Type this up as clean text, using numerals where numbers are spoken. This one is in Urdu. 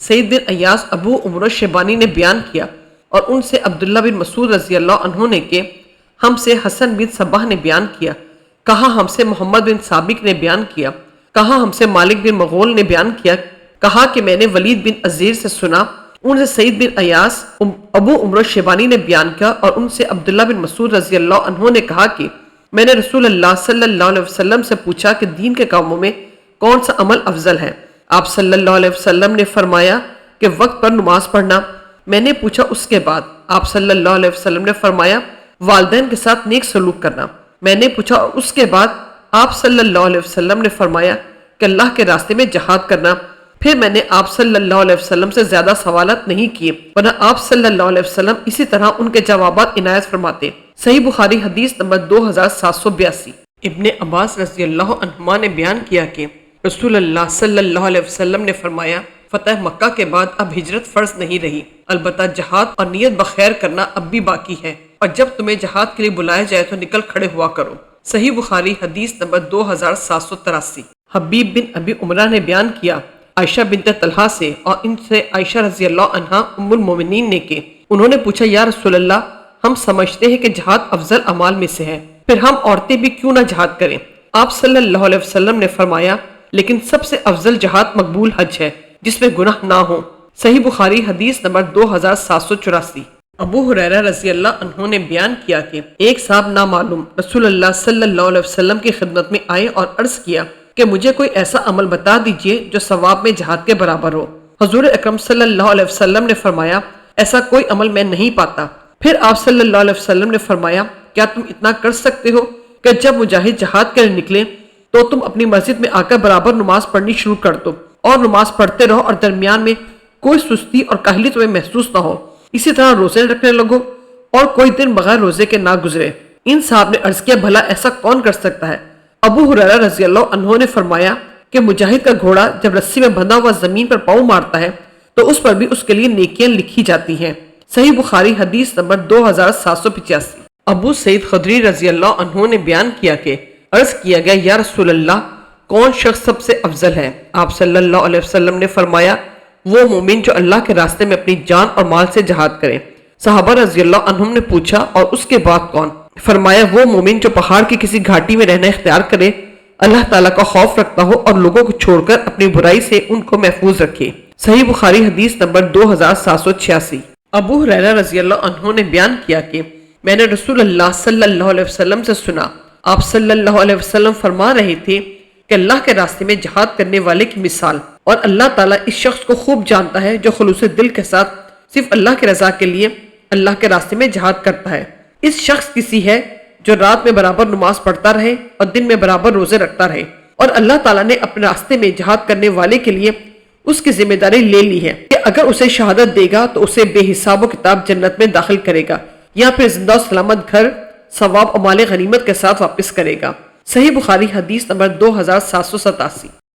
سعید بن ایاس ابو عمر شیبانی نے بیان کیا اور ان سے عبداللہ بن مسعود رضی اللہ عنہ نے کہ ہم سے حسن بن صباح نے بیان کیا، کہا ہم سے محمد بن سابق نے بیان کیا، کہا ہم سے مالک بن مغول نے بیان کیا، کہا کہ میں نے ولید بن عزیر سے سنا، ان سے سعید بن ایاس ابو عمر شیبانی نے بیان کیا اور ان سے عبداللہ بن مسعود رضی اللہ عنہ نے کہا کہ میں نے رسول اللہ صلی اللہ علیہ وسلم سے پوچھا کہ دین کے کاموں میں کون سا عمل افضل ہے؟ آپ صلی اللہ علیہ وسلم نے فرمایا کہ وقت پر نماز پڑھنا۔ میں نے پوچھا اس کے بعد؟ آپ صلی اللہ علیہ وسلم نے فرمایا والدین کے ساتھ نیک سلوک کرنا۔ میں نے پوچھا اور اس کے بعد؟ آپ صلی اللہ علیہ وسلم نے فرمایا کہ اللہ کے راستے میں جہاد کرنا۔ پھر میں نے آپ صلی اللہ علیہ وسلم سے زیادہ سوالات نہیں کیے، ورنہ آپ صلی اللہ علیہ وسلم اسی طرح ان کے جوابات عنایت فرماتے۔ صحیح بخاری حدیث نمبر 2782۔ ابن عباس رضی اللہ عنہما نے بیان کیا کہ رسول اللہ صلی اللہ علیہ وسلم نے فرمایا فتح مکہ کے بعد اب ہجرت فرض نہیں رہی، البتہ جہاد اور نیت بخیر کرنا اب بھی باقی ہے، اور جب تمہیں جہاد کے لیے بلایا جائے تو نکل کھڑے ہوا کرو۔ صحیح بخاری حدیث نمبر 2783۔ حبیب بن ابی عمرہ نے بیان کیا عائشہ بنت طلحہ سے، اور ان سے عائشہ رضی اللہ عنہا ام المومنین نے کہ انہوں نے پوچھا یا رسول اللہ، ہم سمجھتے ہیں کہ جہاد افضل اعمال میں سے ہے، پھر ہم عورتیں بھی کیوں نہ جہاد کریں؟ آپ صلی اللہ علیہ وسلم نے فرمایا لیکن سب سے افضل جہاد مقبول حج ہے جس میں گناہ نہ ہو۔ صحیح بخاری حدیث نمبر 2784۔ ابو ہریرہ رضی اللہ عنہ نے بیان کیا کہ ایک صاحب نامعلوم رسول اللہ صلی اللہ علیہ وسلم کی خدمت میں آئے اور عرض کیا کہ مجھے کوئی ایسا عمل بتا دیجئے جو ثواب میں جہاد کے برابر ہو۔ حضور اکرم صلی اللہ علیہ وسلم نے فرمایا ایسا کوئی عمل میں نہیں پاتا۔ پھر آپ صلی اللہ علیہ وسلم نے فرمایا کیا تم اتنا کر سکتے ہو کہ جب مجاہد جہاد کے لیے نکلے تو تم اپنی مسجد میں آ کر برابر نماز پڑھنی شروع کر دو اور نماز پڑھتے رہو اور درمیان میں کوئی سستی اور کاہلی تمہیں محسوس نہ ہو، اسی طرح روزے رکھنے لگو اور کوئی دن بغیر روزے کے نہ گزرے۔ ان صاحب نے عرض کیا بھلا ایسا کون کر سکتا ہے؟ ابو ہریرہ رضی اللہ عنہ نے فرمایا کہ مجاہد کا گھوڑا جب رسی میں بندھا ہوا زمین پر پاؤں مارتا ہے تو اس پر بھی اس کے لیے نیکیاں لکھی جاتی ہیں۔ صحیح بخاری حدیث نمبر 2785۔ ابو سعید خدری رضی اللہ عنہ نے بیان کیا کہ عرض کیا گیا یا رسول اللہ کون شخص سب سے افضل ہے؟ آپ صلی اللہ علیہ وسلم نے فرمایا وہ مومن جو اللہ کے راستے میں اپنی جان اور مال سے جہاد کرے۔ صحابہ رضی اللہ عنہم نے پوچھا اور اس کے بعد کون؟ فرمایا وہ مومن جو پہاڑ کی کسی گھاٹی میں رہنا اختیار کرے، اللہ تعالیٰ کا خوف رکھتا ہو اور لوگوں کو چھوڑ کر اپنی برائی سے ان کو محفوظ رکھے۔ صحیح بخاری حدیث نمبر 2786۔ ابو ہریرہ رضی اللہ عنہ نے بیان کیا کہ میں نے رسول اللہ صلی اللہ علیہ وسلم سے سنا، آپ صلی اللہ علیہ وسلم فرما رہے تھے کہ اللہ کے راستے میں جہاد کرنے والے کی مثال، اور اللہ تعالیٰ اس شخص کو خوب جانتا ہے جو خلوص دل کے ساتھ صرف اللہ کے رضا کے لیے اللہ کے راستے میں جہاد کرتا ہے۔ اس شخص کسی ہے جو رات میں برابر نماز پڑھتا رہے اور دن میں برابر روزے رکھتا رہے، اور اللہ تعالیٰ نے اپنے راستے میں جہاد کرنے والے کے لیے اس کی ذمہ داری لے لی ہے کہ اگر اسے شہادت دے گا تو اسے بے حساب و کتاب جنت میں داخل کرے گا، یا پھر زندہ و سلامت گھر ثواب و مال غنیمت کے ساتھ واپس کرے گا۔ صحیح بخاری حدیث نمبر 2787۔